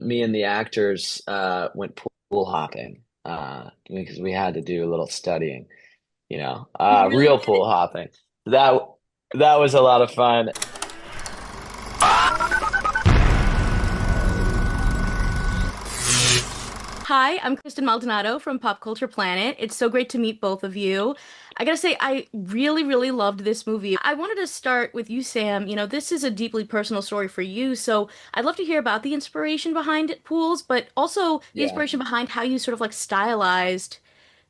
me and the actors went pool hopping because we had to do a little studying, You really real did it. pool hopping. That that was a lot of fun. Hi, I'm Kristen Maldonado from Pop Culture Planet. It's so great to meet both of you. I gotta say, I really, really loved this movie. I wanted to start with you, Sam. This is a deeply personal story for you, so I'd love to hear about the inspiration behind pools, but also the Yeah. inspiration behind how you sort of like stylized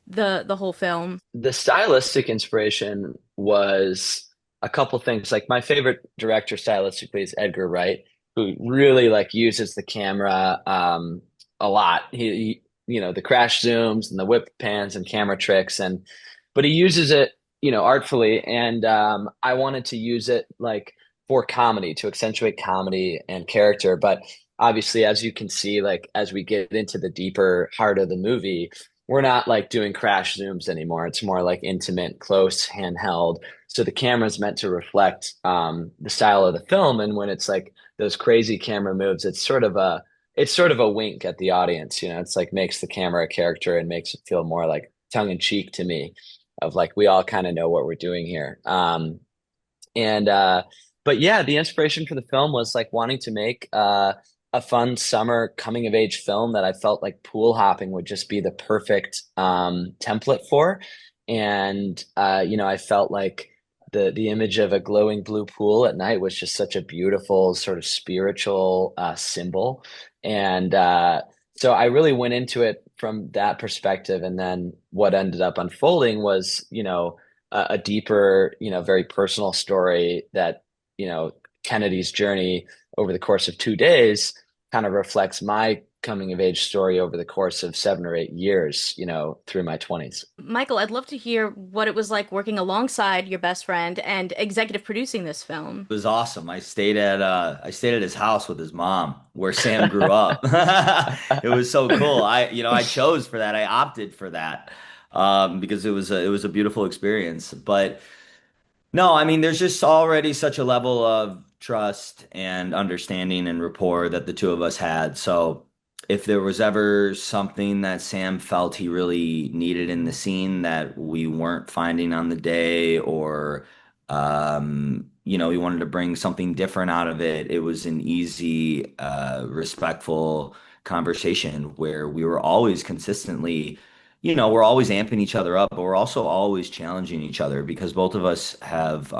the whole film. The stylistic inspiration was a couple things. Like my favorite director stylistically is Edgar Wright, who really like uses the camera a lot. The crash zooms and the whip pans and camera tricks, and but he uses it, artfully. And I wanted to use it like for comedy to accentuate comedy and character. But obviously, as you can see, like as we get into the deeper heart of the movie, we're not like doing crash zooms anymore. It's more like intimate, close, handheld. So the camera's meant to reflect the style of the film. And when it's like those crazy camera moves, it's sort of a wink at the audience. It's like makes the camera a character and makes it feel more like tongue in cheek to me, of like we all kind of know what we're doing here. And but yeah, the inspiration for the film was like wanting to make a fun summer coming of age film that I felt like pool hopping would just be the perfect template for. And I felt like the image of a glowing blue pool at night was just such a beautiful sort of spiritual symbol. And so I really went into it from that perspective. And then what ended up unfolding was, a deeper, very personal story that, Kennedy's journey over the course of 2 days kind of reflects my coming of age story over the course of 7 or 8 years, through my 20s. Michael, I'd love to hear what it was like working alongside your best friend and executive producing this film. Was awesome. I stayed at his house with his mom, where Sam grew up. It was so cool. I chose for that. I opted for that because it was a beautiful experience. But no, I mean, there's just already such a level of trust and understanding and rapport that the two of us had. So if there was ever something that Sam felt he really needed in the scene that we weren't finding on the day, or he wanted to bring something different out of it, it was an easy, respectful conversation where we were always consistently, we're always amping each other up, but we're also always challenging each other because both of us have,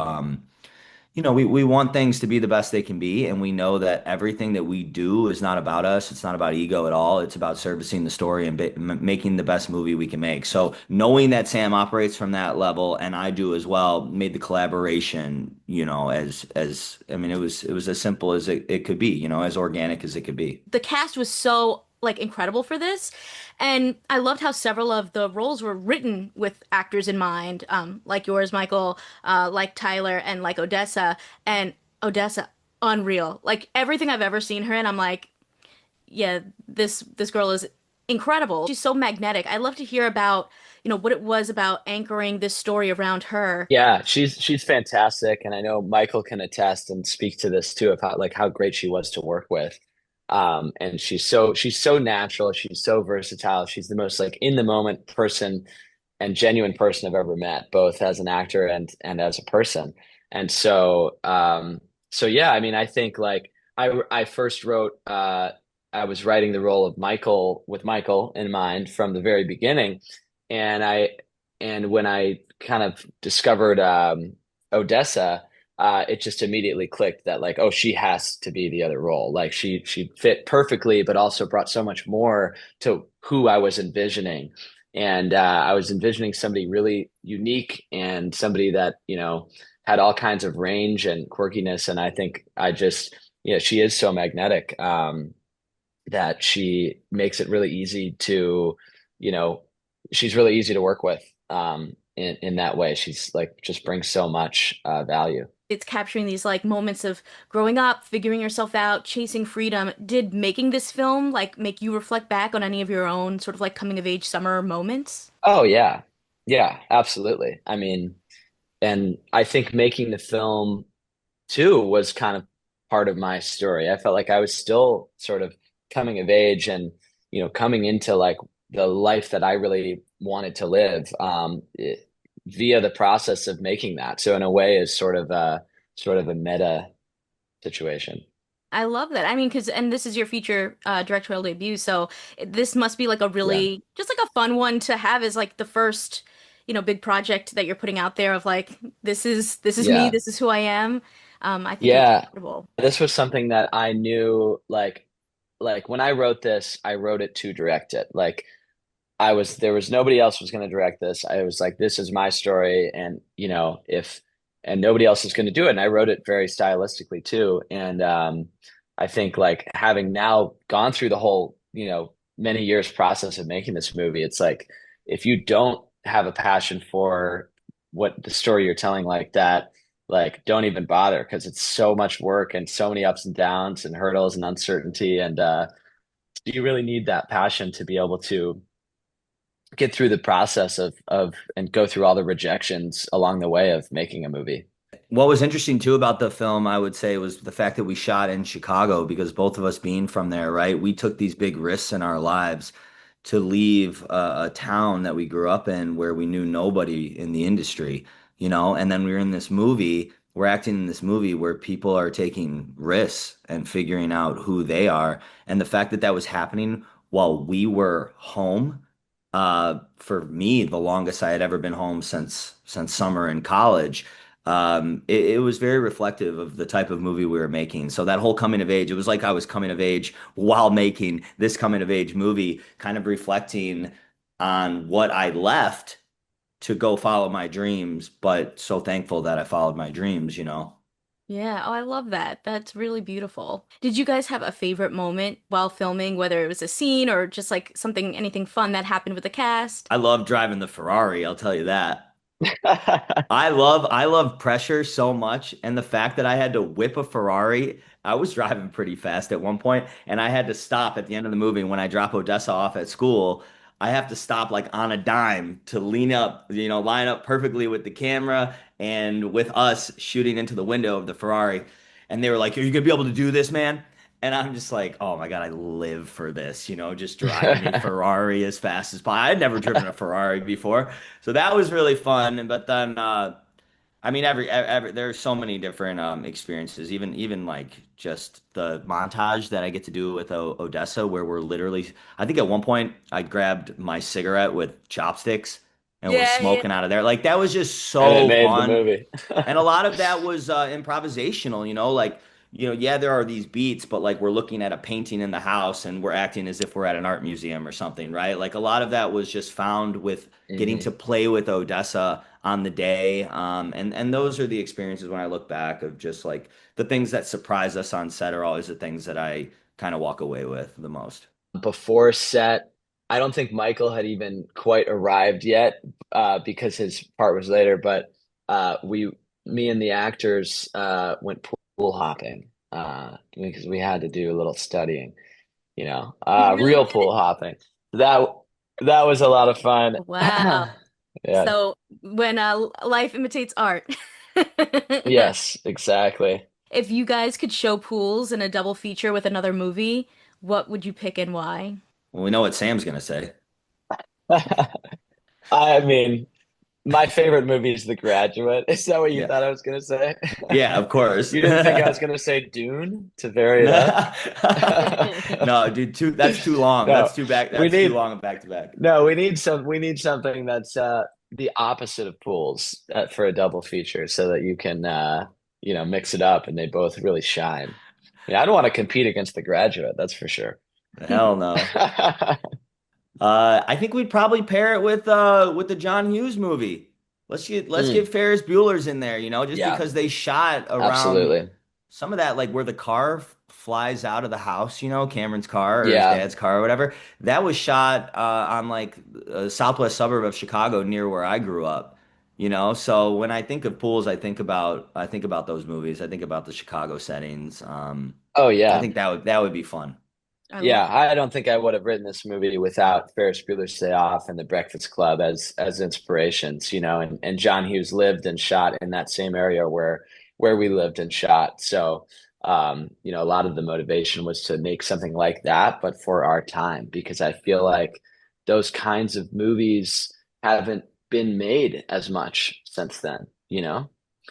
we want things to be the best they can be. And we know that everything that we do is not about us. It's not about ego at all. It's about servicing the story and making the best movie we can make. So knowing that Sam operates from that level and I do as well made the collaboration, I mean, it was as simple as it could be, as organic as it could be. The cast was so like incredible for this, and I loved how several of the roles were written with actors in mind, like yours, Michael, like Tyler, and like Odessa. And Odessa, unreal. Like everything I've ever seen her in, I'm like, yeah, this girl is incredible. She's so magnetic. I'd love to hear about, what it was about anchoring this story around her. Yeah, she's fantastic, and I know Michael can attest and speak to this too, of how great she was to work with. And she's so natural, she's so versatile. She's the most like in the moment person and genuine person I've ever met, both as an actor and as a person. And so yeah, I mean, I think like I first wrote I was writing the role of Michael with Michael in mind from the very beginning. And when I kind of discovered Odessa, it just immediately clicked that like, oh, she has to be the other role. Like she fit perfectly, but also brought so much more to who I was envisioning. And I was envisioning somebody really unique and somebody that, had all kinds of range and quirkiness. And I think she is so magnetic, that she makes it really easy to, you know, she's really easy to work with, in that way. She's like just brings so much value. It's capturing these like moments of growing up, figuring yourself out, chasing freedom. Did making this film like make you reflect back on any of your own sort of like coming of age summer moments? Oh yeah. Yeah, absolutely. I mean, and I think making the film too was kind of part of my story. I felt like I was still sort of coming of age and, coming into like the life that I really wanted to live, via the process of making that. So in a way is sort of a meta situation. I love that. I mean, because and this is your feature directorial debut, so this must be like a Yeah. really just like a fun one to have as like the first, big project that you're putting out there of like this is me, Yeah. this is who I am. I think it's Yeah. incredible. This was something that I knew like when I wrote this, I wrote it to direct it. Like there was nobody else was going to direct this. I was like, this is my story, and if and nobody else is going to do it. And I wrote it very stylistically too. And I think like having now gone through the whole many years process of making this movie, it's like if you don't have a passion for what the story you're telling like that, like don't even bother because it's so much work and so many ups and downs and hurdles and uncertainty and you really need that passion to be able to get through the process of and go through all the rejections along the way of making a movie. What was interesting too about the film, I would say, was the fact that we shot in Chicago because both of us being from there, right? We took these big risks in our lives to leave a town that we grew up in where we knew nobody in the industry, and then we were in this movie, we're acting in this movie where people are taking risks and figuring out who they are. And the fact that that was happening while we were home, for me, the longest I had ever been home since summer in college. It was very reflective of the type of movie we were making. So that whole coming of age, it was like I was coming of age while making this coming of age movie, kind of reflecting on what I left to go follow my dreams, but so thankful that I followed my dreams. Yeah, oh, I love that. That's really beautiful. Did you guys have a favorite moment while filming, whether it was a scene or just like something, anything fun that happened with the cast? I love driving the Ferrari, I'll tell you that. I love pressure so much, and the fact that I had to whip a Ferrari. I was driving pretty fast at one point, and I had to stop at the end of the movie when I drop Odessa off at school. I have to stop like on a dime to lean up, line up perfectly with the camera and with us shooting into the window of the Ferrari. And they were like, "Are you gonna be able to do this, man?" And I'm just like, "Oh my God, I live for this, just driving a Ferrari as fast as possible." I had never driven a Ferrari before. So that was really fun. But then, I mean, every there's so many different experiences. Even like just the montage that I get to do with Odessa, where we're literally. I think at one point I grabbed my cigarette with chopsticks and we're Yeah, yeah. smoking out of there. Like that was just And it so made the fun. movie. And a lot of that was improvisational, like, yeah, there are these beats, but like we're looking at a painting in the house and we're acting as if we're at an art museum or something, right? Like a lot of that was just found with getting to hmm play with Odessa on the day. And those are the experiences when I look back of just like the things that surprise us on set are always the things that I kind of walk away with the most. Before set, I don't think Michael had even quite arrived yet, because his part was later. But me and the actors, went pool hopping, because we had to do a little studying, You really real did pool hopping. That that was a lot of fun. it. Wow. Yeah. So when life imitates art. Yes, exactly. If you guys could show pools in a double feature with another movie, what would you pick and why? Well, we know what Sam's gonna say. I mean, my favorite movie is The Graduate. Is that what you Yeah. thought I was going to say? Yeah, of course. You didn't think I was going to say Dune to vary it up? No, dude, that's too long. No, we That's too need long back to back. no, we need something that's the opposite of pools, for a double feature so that you can mix it up and they both really shine. Yeah, I don't want to compete against The Graduate, that's for sure. Hell no. I think we'd probably pair it with the John Hughes movie. Let's get Mm, Ferris Bueller's in there, just yeah, because they shot around absolutely. some of that, like where the car flies out of the house, Cameron's car or his Yeah. dad's car or whatever. That was shot on like a southwest suburb of Chicago near where I grew up. So when I think of pools, I think about those movies. I think about the Chicago settings. Oh I yeah. think that would be fun. I Yeah, love I don't think I would have written this movie without Ferris Bueller's Day Off and The Breakfast Club as inspirations, and John Hughes lived and shot in that same area where we lived and shot. So A lot of the motivation was to make something like that, but for our time, because I feel like those kinds of movies haven't been made as much since then, Even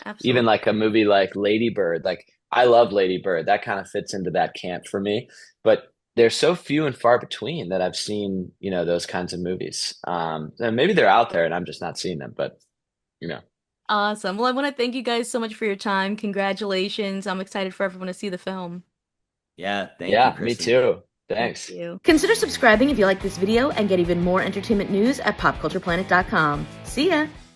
Absolutely. like a movie like Lady Bird, like I love Lady Bird. That kind of fits into that camp for me. But they're so few and far between that I've seen, those kinds of movies. And maybe they're out there and I'm just not seeing them, but you know. Awesome. Well, I want to thank you guys so much for your time. Congratulations. I'm excited for everyone to see the film. Yeah, thank you, Yeah, me Kristen. too. Thank Thanks. you. Consider subscribing if you like this video and get even more entertainment news at popcultureplanet.com. See ya!